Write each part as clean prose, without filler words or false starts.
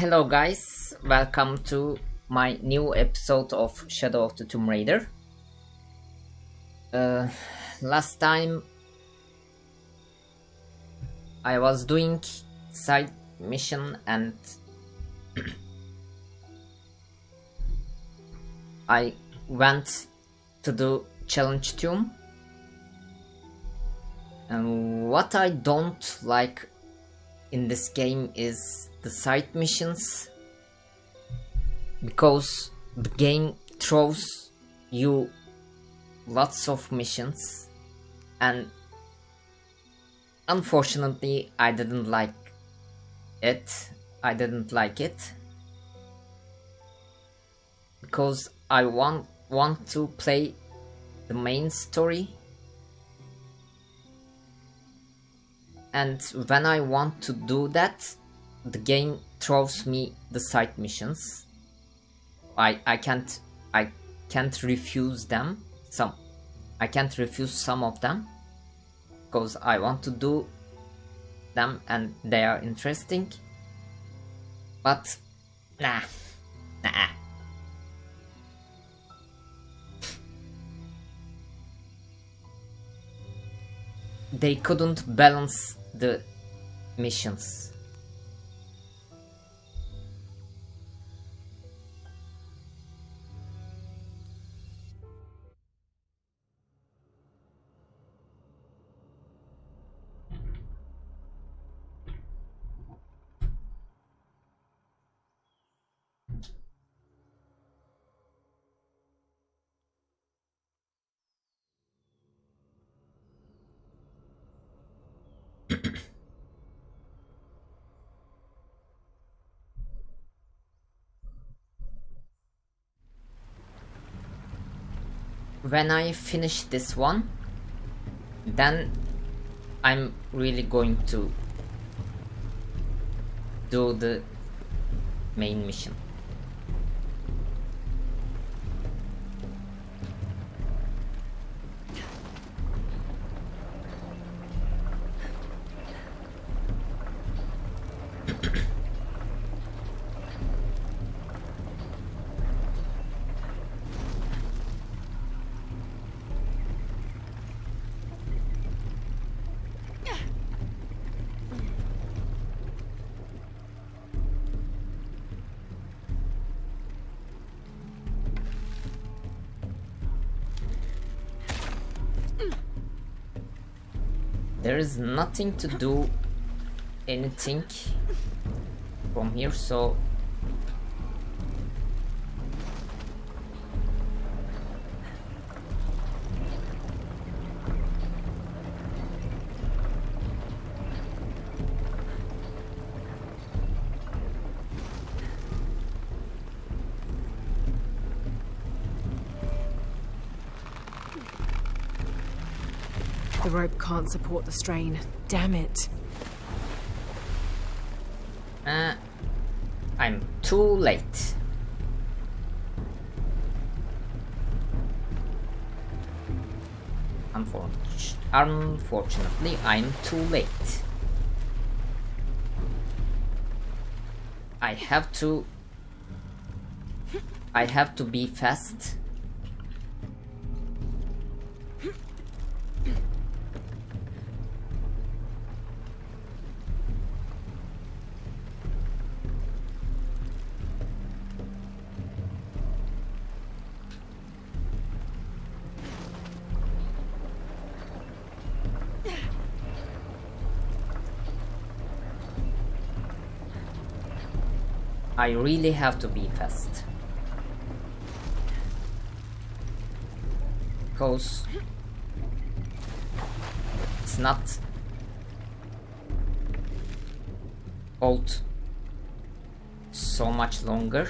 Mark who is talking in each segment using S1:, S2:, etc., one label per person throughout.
S1: Hello guys, welcome to my new episode of Shadow of the Tomb Raider. Last time I was doing side mission and I went to the challenge tomb, and what I don't like in this game is the side missions, because the game throws you lots of missions and unfortunately I didn't like it. Because I want to play the main story, and when I want to do that, the game throws me the side missions. I can't refuse them. I can't refuse some of them because I want to do them and they are interesting. But nah. They couldn't balance the missions. When I finish this one, then I'm really going to do the main mission. There is nothing to do anything from here, so
S2: the rope can't support the strain. Damn it.
S1: I'm too late. Unfortunately, I'm too late. I have to be fast. I really have to be fast, because it's not hold so much longer.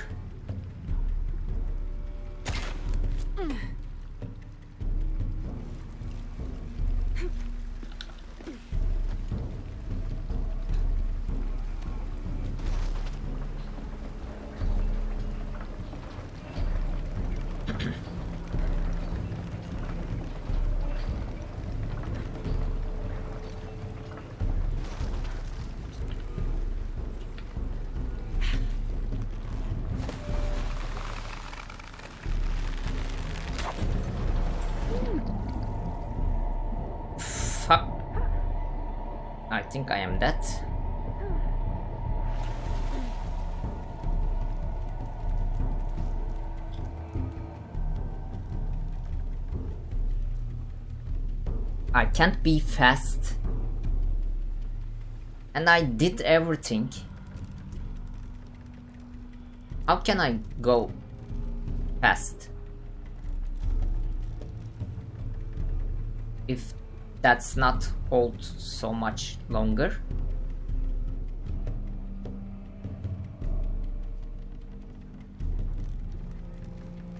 S1: think I am dead. I can't be fast. And I did everything. How can I go fast? If that's not hold so much longer.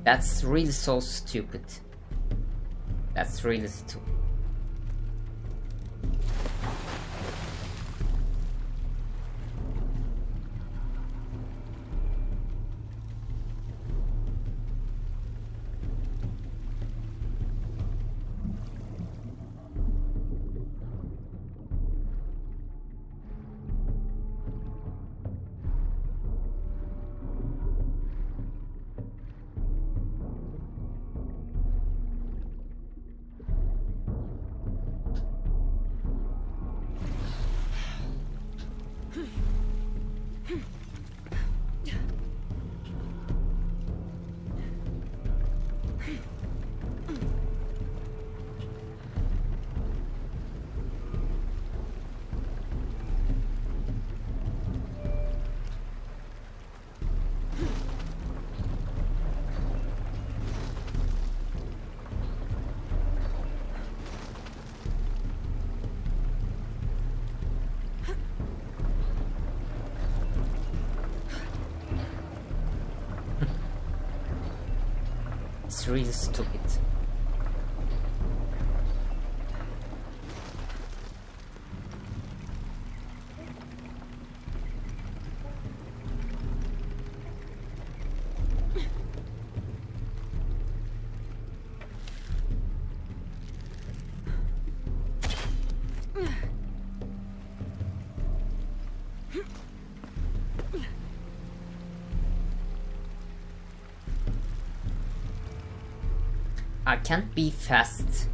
S1: That's really so stupid. That's really stupid. It's really stupid. I can't be fast.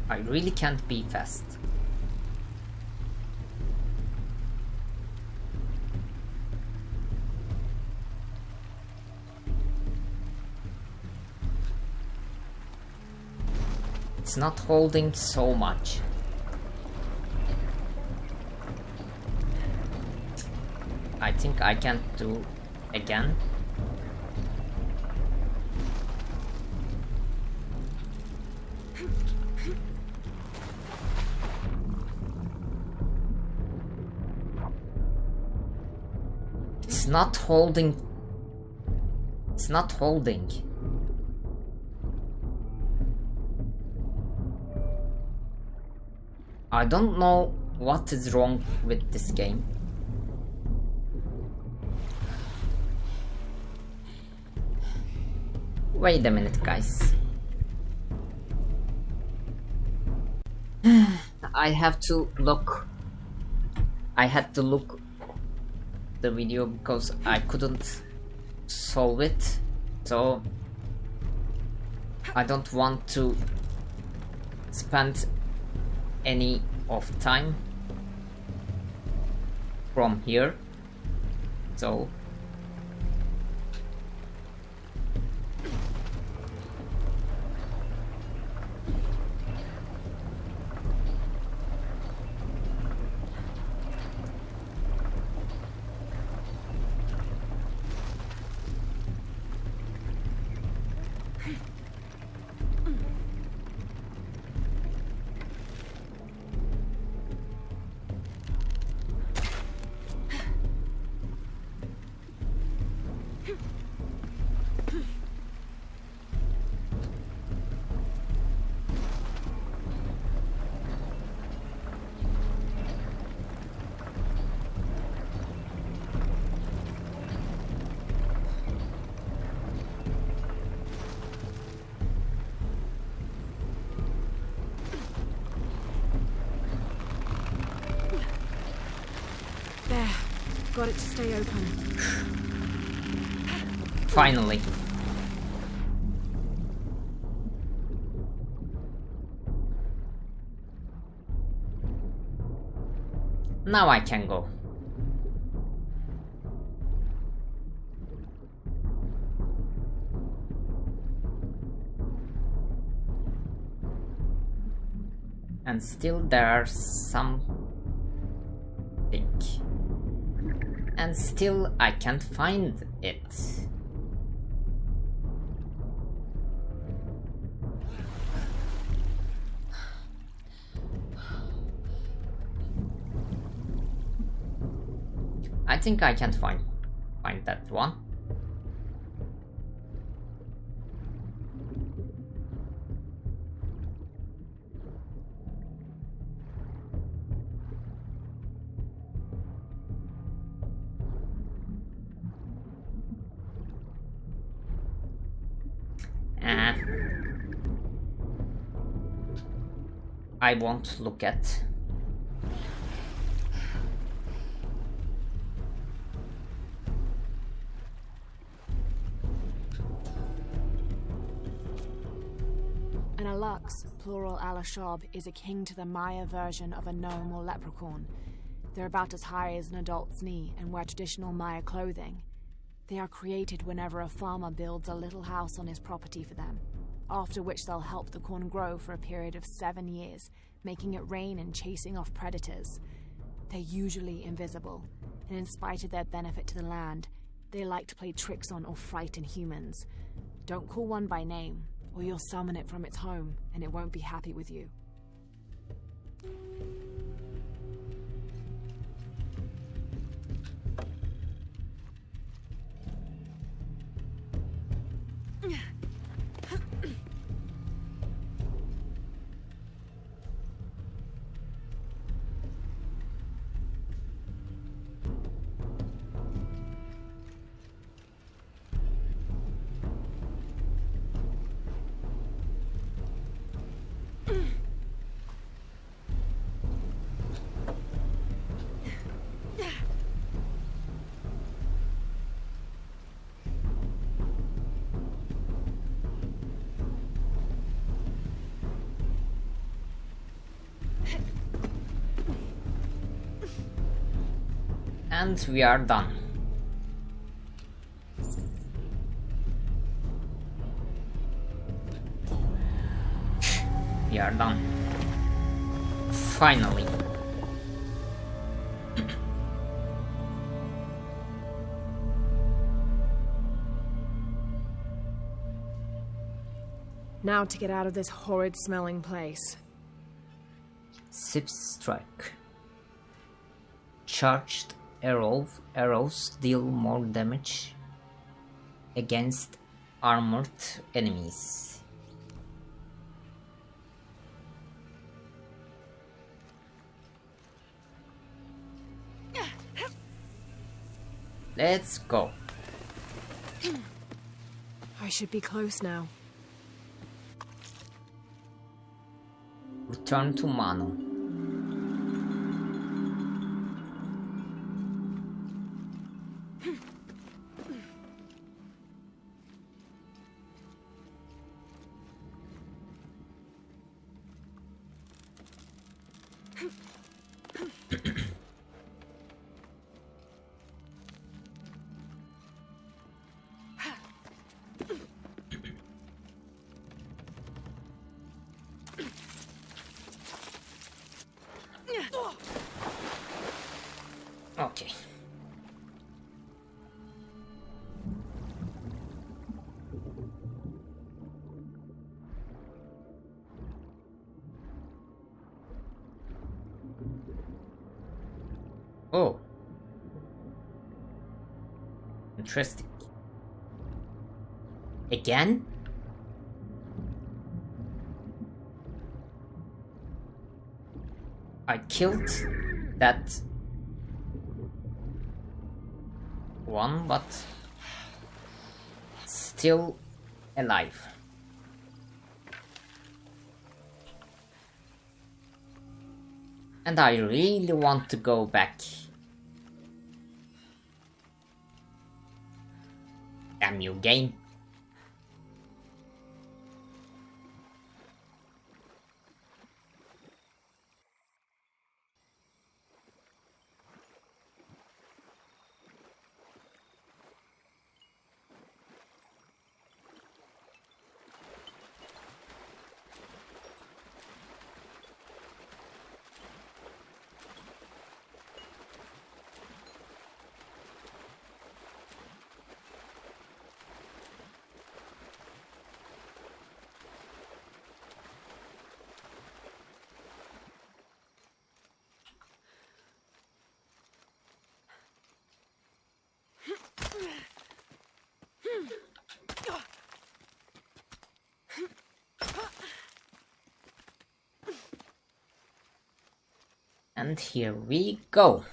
S1: I really can't be fast. It's not holding so much. I think I can't do again. It's not holding. It's not holding. I don't know what is wrong with this game. Wait a minute, guys. I have to look. I had to look the video because I couldn't solve it, so I don't want to spend any of time from here, so
S2: got it to stay open.
S1: finally. Now I can go. And still there are some thing. And still I can't find it. I think I can't find that one. I won't look at.
S2: An Alux, plural Alashab, is akin to the Maya version of a gnome or leprechaun. They're about as high as an adult's knee and wear traditional Maya clothing. They are created whenever a farmer builds a little house on his property for them, after which they'll help the corn grow for a period of 7 years, making it rain and chasing off predators. They're usually invisible, and in spite of their benefit to the land, they like to play tricks on or frighten humans. Don't call one by name, or you'll summon it from its home, and it won't be happy with you.
S1: And we are done. We are done. Finally.
S2: Now to get out of this horrid smelling place.
S1: Sip strike. Charged arrows deal more damage against armored enemies. Let's go.
S2: I should be close now.
S1: Return to Manu. Okay. Oh. Interesting. Again? I killed that one, but still alive. And I really want to go back. A new game. And here we go.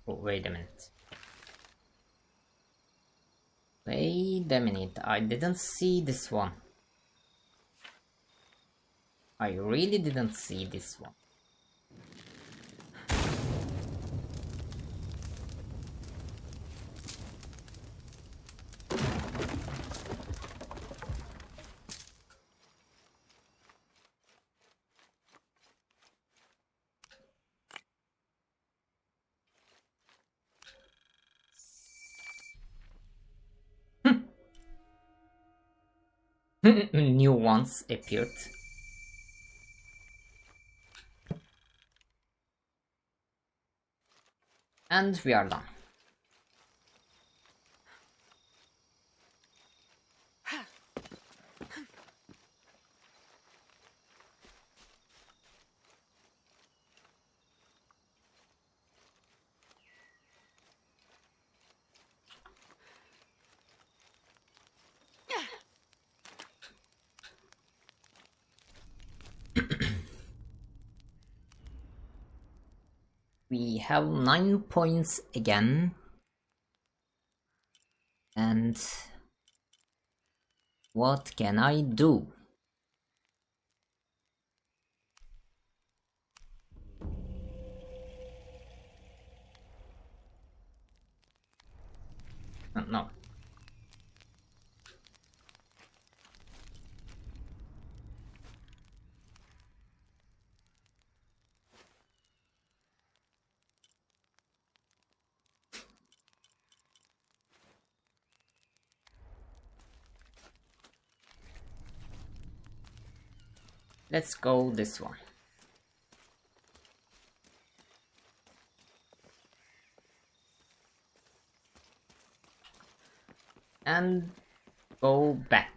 S1: Oh, wait a minute. Wait a minute, I didn't see this one. I really didn't see this one. New ones appeared. And we are done. We have 9 points again. And what can I do? No. Let's go this one. And go back.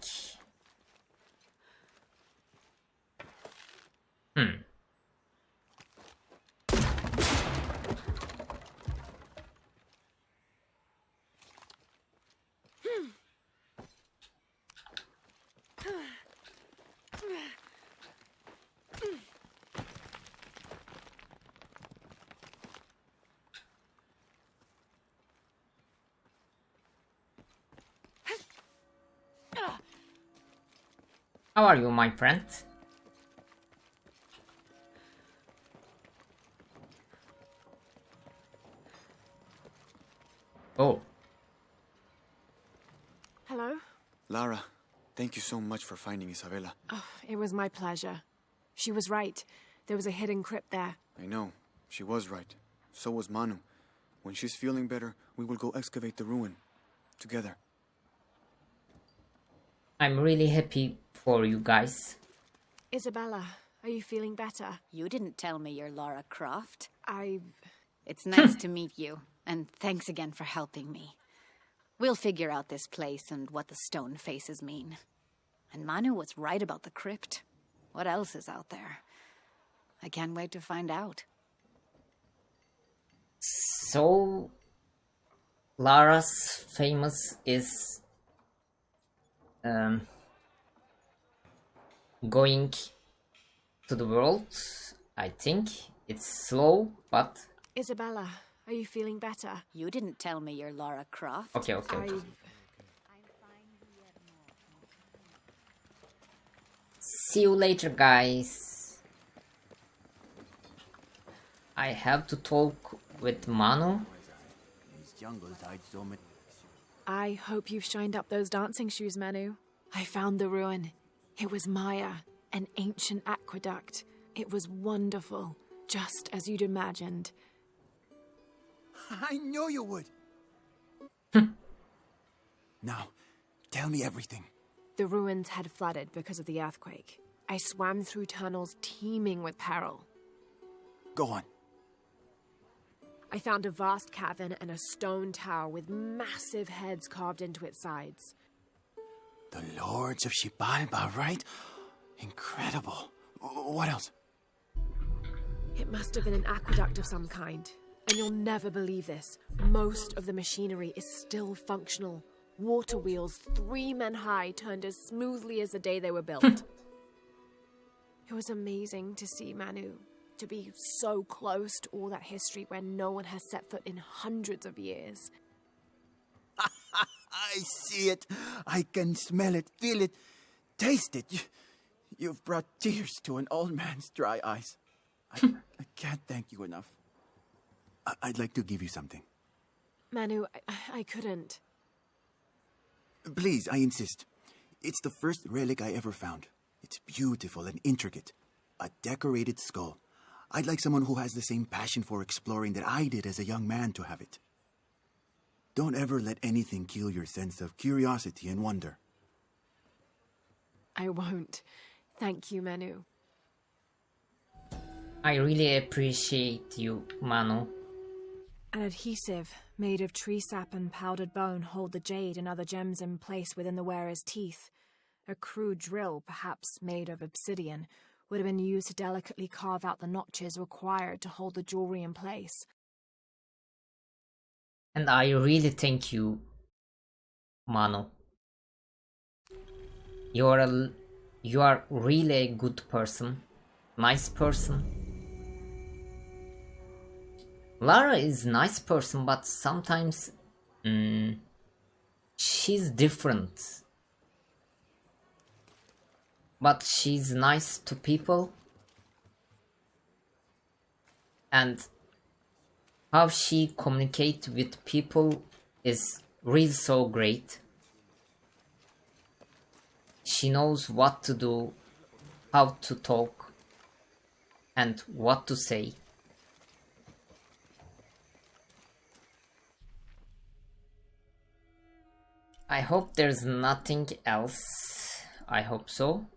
S1: How are you, my friend? Oh.
S2: Hello?
S3: Lara, thank you so much for finding Isabella.
S2: Oh, it was my pleasure. She was right. There was a hidden crypt there.
S3: I know. She was right. So was Manu. When she's feeling better, we will go excavate the ruin. Together.
S1: I'm really happy for you guys.
S2: Isabella, are you feeling better?
S4: You didn't tell me you're Lara Croft.
S2: It's
S4: nice to meet you, and thanks again for helping me. We'll figure out this place and what the stone faces mean. And Manu was right about the crypt. What else is out there? I can't wait to find out.
S1: So, Lara's famous is going to the world. I think it's slow, but
S2: Isabella, are you feeling better?
S4: You didn't tell me you're Lara Croft.
S1: okay. See you later, guys. I have to talk with Manu.
S2: I hope you've shined up those dancing shoes, Manu. I found the ruin. It was Maya, an ancient aqueduct. It was wonderful, just as you'd imagined.
S5: I knew you would. Now, tell me everything.
S2: The ruins had flooded because of the earthquake. I swam through tunnels teeming with peril.
S5: Go on.
S2: I found a vast cavern and a stone tower with massive heads carved into its sides.
S5: The Lords of Xibalba, right? Incredible. What else?
S2: It must have been an aqueduct of some kind. And you'll never believe this. Most of the machinery is still functional. Water wheels 3 men high turned as smoothly as the day they were built. It was amazing to see Manu, to be so close to all that history where no one has set foot in hundreds of years.
S5: I see it. I can smell it, feel it, taste it. You've brought tears to an old man's dry eyes. I can't thank you enough. I'd like to give you something.
S2: Manu, I couldn't.
S5: Please, I insist. It's the first relic I ever found. It's beautiful and intricate. A decorated skull. I'd like someone who has the same passion for exploring that I did as a young man to have it. Don't ever let anything kill your sense of curiosity and wonder.
S2: I won't. Thank you, Manu.
S1: I really appreciate you, Manu.
S2: An adhesive made of tree sap and powdered bone hold the jade and other gems in place within the wearer's teeth. A crude drill, perhaps made of obsidian, would have been used to delicately carve out the notches required to hold the jewelry in place.
S1: And I really thank you, Manu. You are really a good person, nice person. Lara is a nice person, but sometimes she's different. But she's nice to people, and how she communicates with people is really so great. She knows what to do, how to talk, and what to say. I hope there's nothing else. I hope so.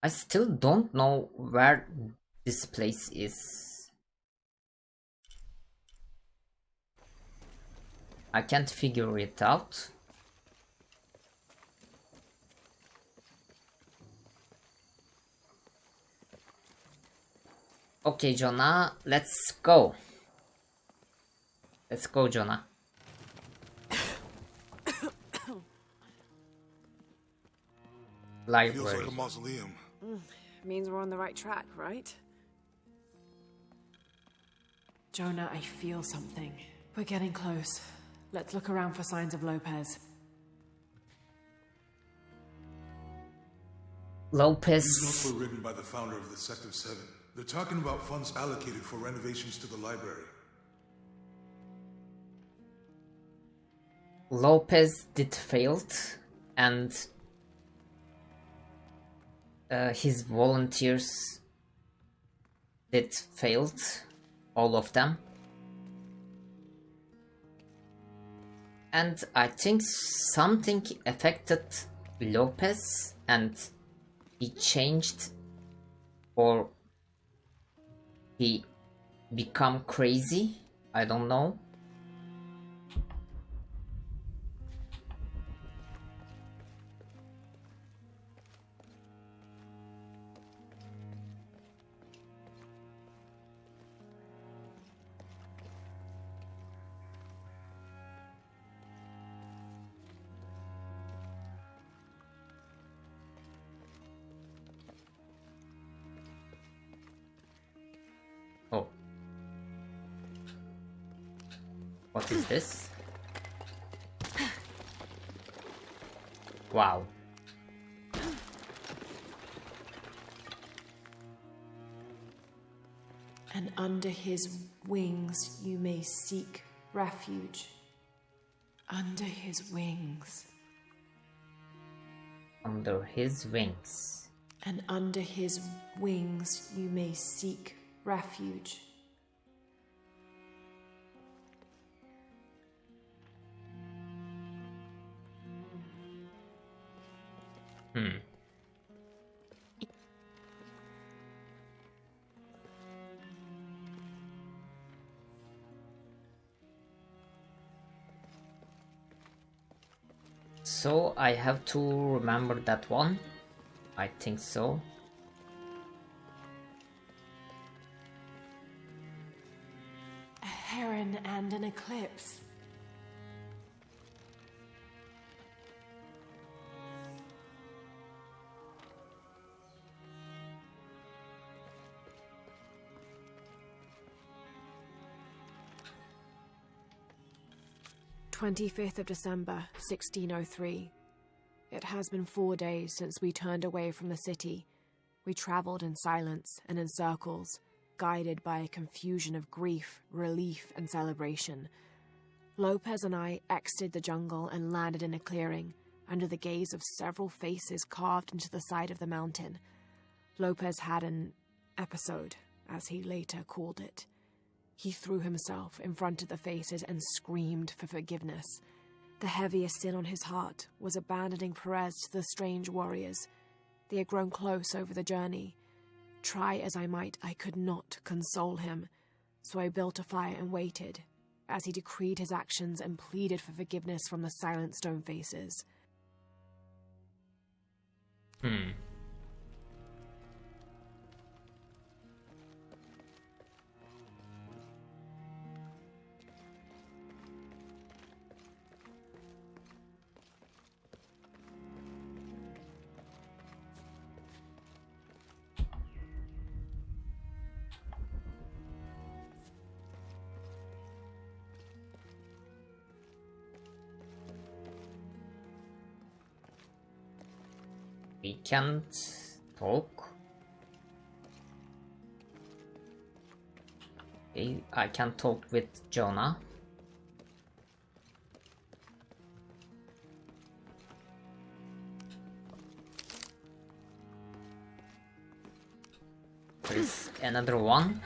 S1: I still don't know where this place is. I can't figure it out. Okay, Jonah, let's go. Let's go, Jonah. Library.
S6: Feels like a mausoleum.
S2: Means we're on the right track, right? Jonah, I feel something. We're getting close. Let's look around for signs of Lopez.
S1: Lopez.
S6: These notes were written by the founder of the Sector 7. They're talking about funds allocated for renovations to the library.
S1: Lopez did failed, and his volunteers did failed, all of them. And I think something affected Lopez and he changed, or he become crazy, I don't know. Oh. What is this? Wow.
S2: And under his wings you may seek refuge. Under his wings.
S1: Under his wings.
S2: And under his wings you may seek refuge. So I have to remember that one.
S1: I think so.
S2: A heron and an eclipse. "25th of December, 1603. It has been 4 days since we turned away from the city. We travelled in silence and in circles, guided by a confusion of grief, relief, and celebration. Lopez and I exited the jungle and landed in a clearing, under the gaze of several faces carved into the side of the mountain. Lopez had an episode, as he later called it. He threw himself in front of the faces and screamed for forgiveness. The heaviest sin on his heart was abandoning Perez to the strange warriors. They had grown close over the journey. Try as I might, I could not console him. So I built a fire and waited, as he decreed his actions and pleaded for forgiveness from the silent stone faces."
S1: We can't talk. Okay, I can talk with Jonah. There's another one.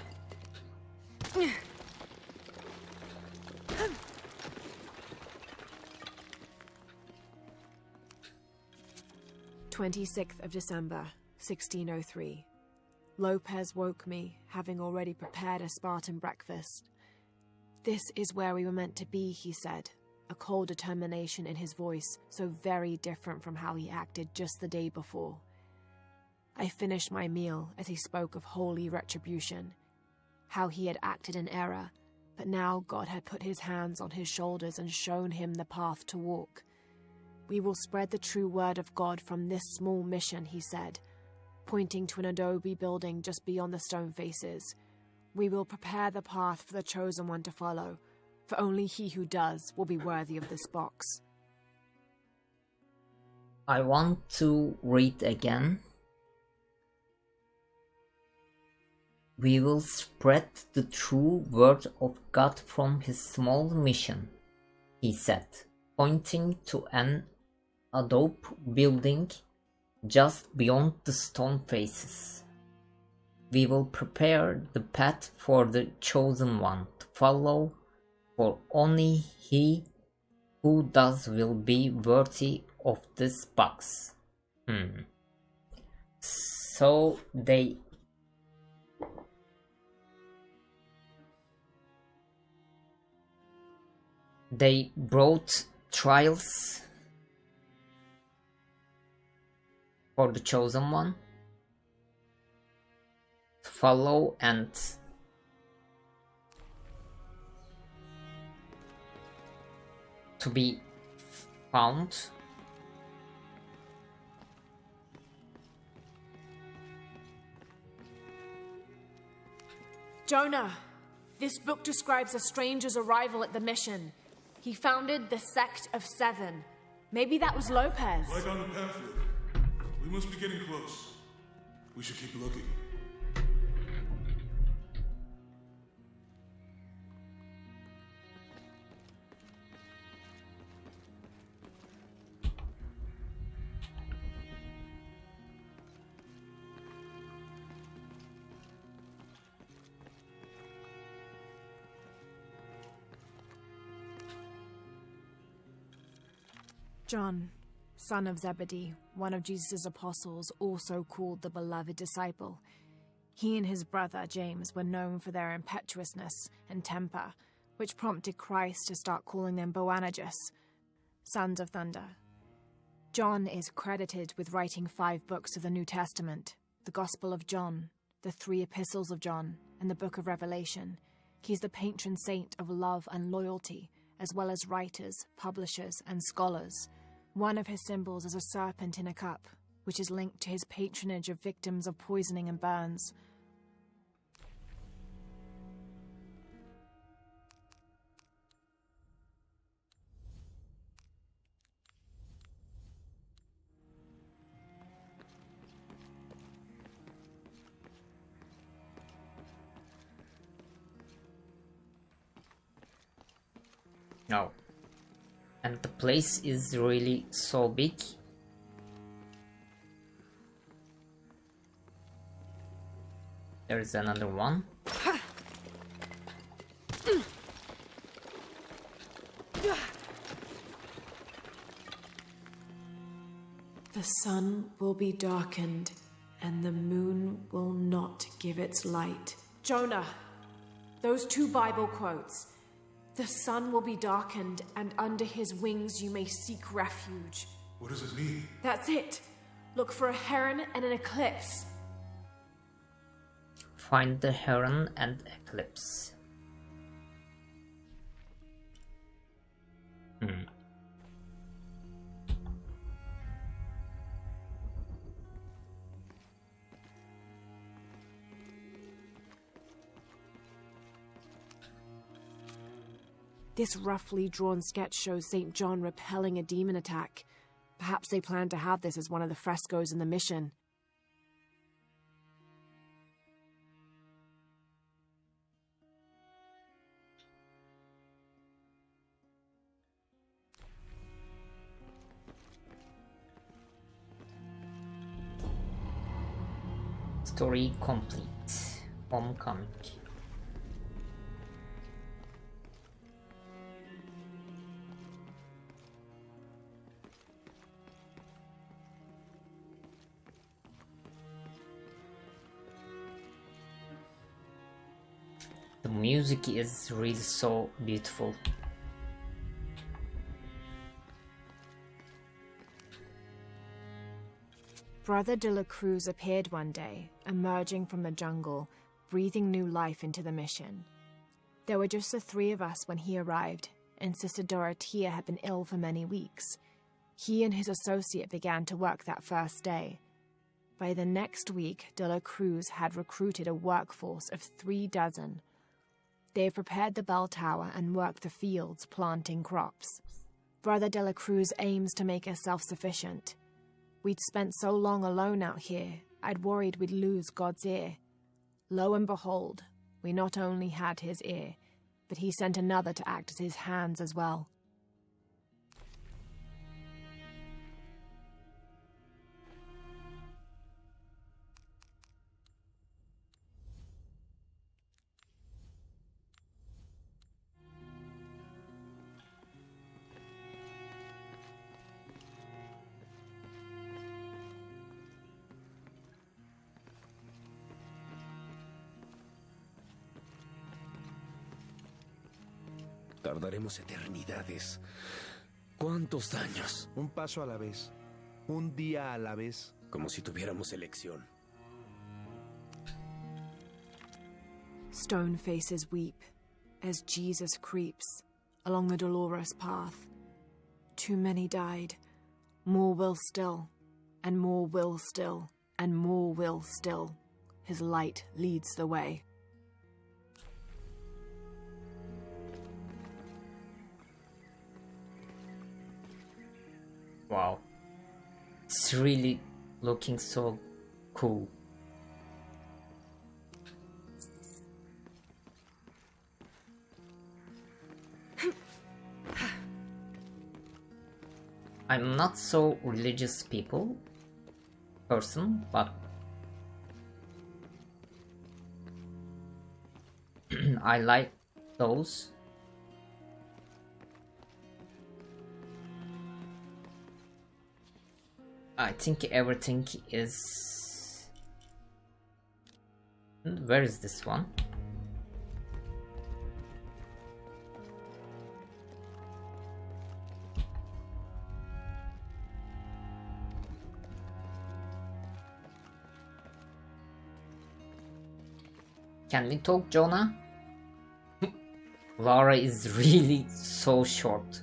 S2: 26th of December, 1603. Lopez woke me, having already prepared a Spartan breakfast. "This is where we were meant to be," he said, a cold determination in his voice, so very different from how he acted just the day before. I finished my meal as he spoke of holy retribution, how he had acted in error, but now God had put his hands on his shoulders and shown him the path to walk. "We will spread the true word of God from this small mission," he said, pointing to an adobe building just beyond the stone faces. "We will prepare the path for the chosen one to follow, for only he who does will be worthy of this box."
S1: I want to read again. "We will spread the true word of God from his small mission," he said, pointing to an adobe building just beyond the stone faces. "We will prepare the path for the chosen one to follow, for only he who does will be worthy of this box." So they brought trials for the chosen one to follow and to be found.
S2: "Jonah, this book describes a stranger's arrival at the mission. He founded the Sect of Seven. Maybe that was Lopez."
S6: Like on the pamphlet. We must be getting close. We should keep looking.
S2: John, son of Zebedee, one of Jesus' apostles, also called the beloved disciple. He and his brother James were known for their impetuousness and temper, which prompted Christ to start calling them Boanerges, sons of thunder. John is credited with writing 5 books of the New Testament, the Gospel of John, the 3 Epistles of John, and the Book of Revelation. He's the patron saint of love and loyalty, as well as writers, publishers, and scholars. One of his symbols is a serpent in a cup, which is linked to his patronage of victims of poisoning and burns.
S1: No. And the place is really so big. There is another one.
S7: The sun will be darkened, and the moon will not give its light. Jonah, those 2 Bible quotes. The sun will be darkened, and under his wings you may seek refuge.
S6: What does it mean?
S7: That's it. Look for a heron and an eclipse.
S1: Find the heron and eclipse.
S2: This roughly drawn sketch shows St. John repelling a demon attack. Perhaps they plan to have this as one of the frescoes in the mission.
S1: Story complete. Homecoming. The music is really so beautiful.
S2: Brother de la Cruz appeared one day, emerging from the jungle, breathing new life into the mission. There were just the 3 of us when he arrived, and Sister Dorothea had been ill for many weeks. He and his associate began to work that first day. By the next week, de la Cruz had recruited a workforce of 3 dozen. They prepared the bell tower and worked the fields, planting crops. Brother de la Cruz aims to make us self-sufficient. We'd spent so long alone out here, I'd worried we'd lose God's ear. Lo and behold, we not only had his ear, but he sent another to act as his hands as well.
S8: Tardaremos eternidades. ¿Cuántos años?
S9: Un paso a la vez. Un día a la vez.
S8: Como si tuviéramos elección.
S2: Stone faces weep as Jesus creeps along the dolorous path. Too many died. More will still, and more will still, and more will still. His light leads the way.
S1: Wow. It's really looking so cool. I'm not so religious person, but I like those. I think everything is... Where is this one? Can we talk, Jonah? Lara is really so short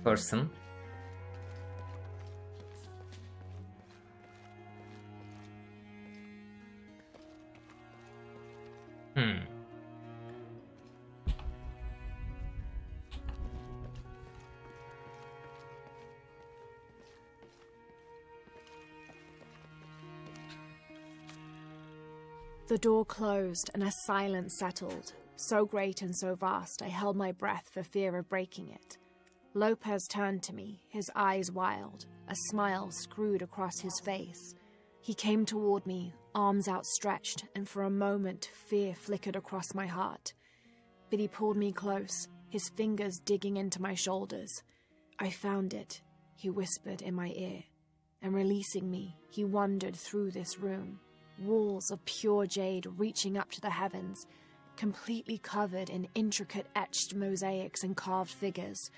S1: person.
S2: The door closed and a silence settled, so great and so vast I held my breath for fear of breaking it. Lopez turned to me, his eyes wild, a smile screwed across his face. He came toward me, arms outstretched, and for a moment fear flickered across my heart. But he pulled me close, his fingers digging into my shoulders. "I found it," he whispered in my ear, and releasing me, he wandered through this room. Walls of pure jade reaching up to the heavens, completely covered in intricate etched mosaics and carved figures.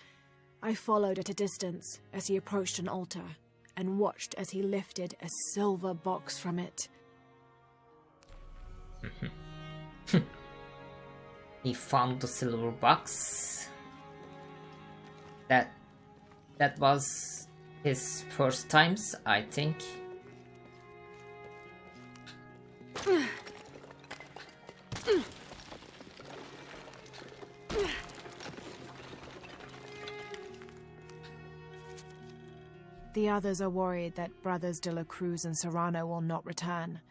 S2: I followed at a distance as he approached an altar, and watched as he lifted a silver box from it.
S1: He found the silver box. That was his first times, I think.
S2: The others are worried that Brothers de la Cruz and Serrano will not return.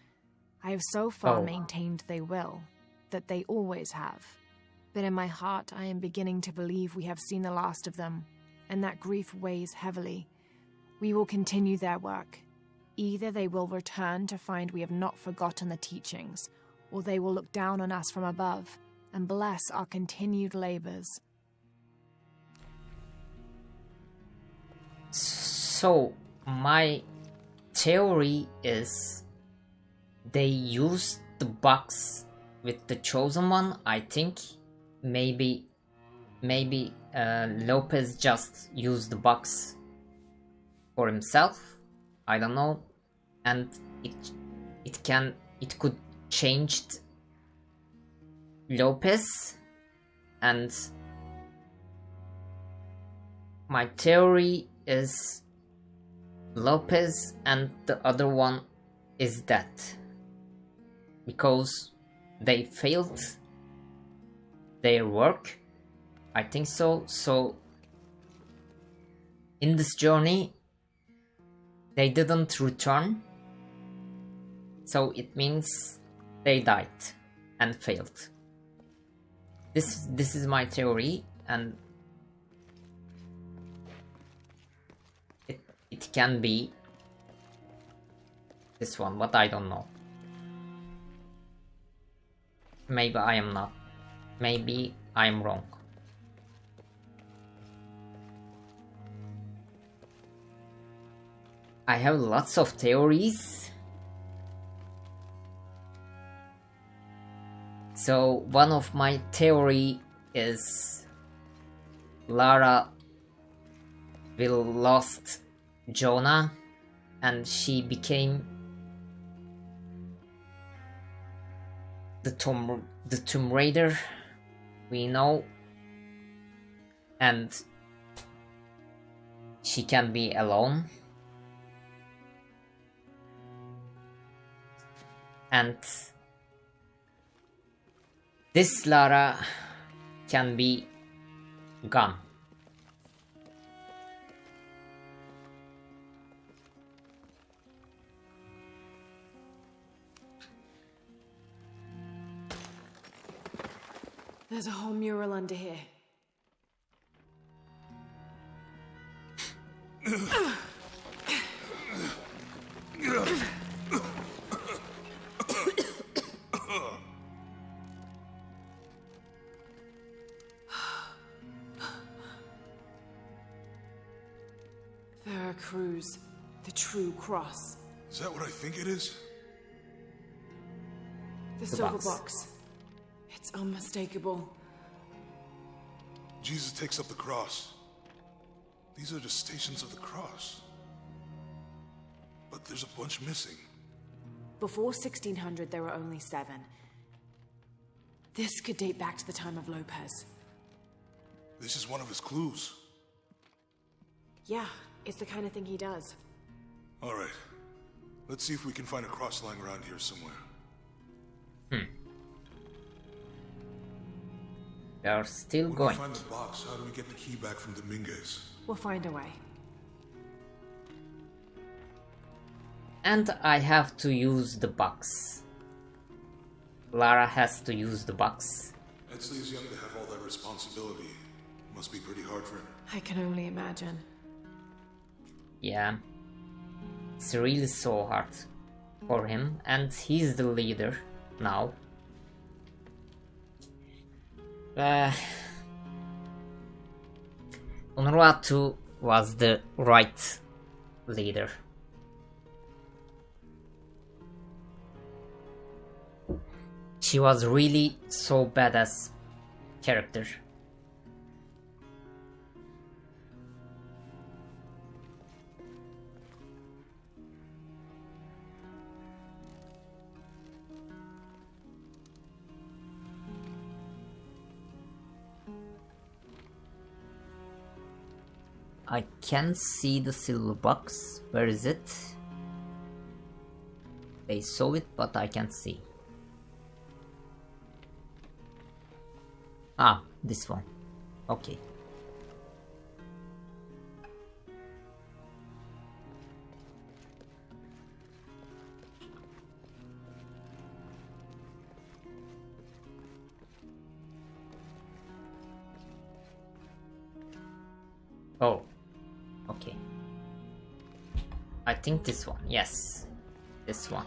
S2: I have so far maintained they will, that they always have. But in my heart I am beginning to believe we have seen the last of them, and that grief weighs heavily. We will continue their work. Either they will return to find we have not forgotten the teachings, or they will look down on us from above and bless our continued labors.
S1: So, my theory is they used the box with the chosen one, I think. Maybe Lopez just used the box for himself. I don't know, and it could change Lopez, and my theory is Lopez and the other one is that because they failed their work, I think so. So in this journey they didn't return, so it means they died and failed. This is my theory, and it can be this one, but I don't know. Maybe I am not. Maybe I am wrong. I have lots of theories. So one of my theory is Lara will lost Jonah and she became the Tomb Raider we know, and she can be alone. And this Lara can be gone.
S7: There's a whole mural under here. Veracruz, the true cross.
S6: Is that what I think it is?
S7: The silver box. It's unmistakable.
S6: Jesus takes up the cross. These are the stations of the cross. But there's a bunch missing.
S7: Before 1600, there were only 7. This could date back to the time of Lopez.
S6: This is one of his clues.
S7: Yeah, it's the kind of thing he does.
S6: All right. Let's see if we can find a cross line around here somewhere.
S1: We are still
S6: When
S1: going.
S6: we find the box, how do we get the key back from Dominguez?
S7: We'll find a way.
S1: And I have to use the box. Lara has to use the box.
S6: Etzli is young to have all that responsibility. Must be pretty hard for him.
S7: I can only imagine.
S1: Yeah. It's really so hard for him, and he's the leader now. Unruatu was the right leader. She was really so badass character. I can see the silver box. Where is it? They saw it, but I can't see. Ah, this one. Okay. Oh, okay. I think this one, yes. This one.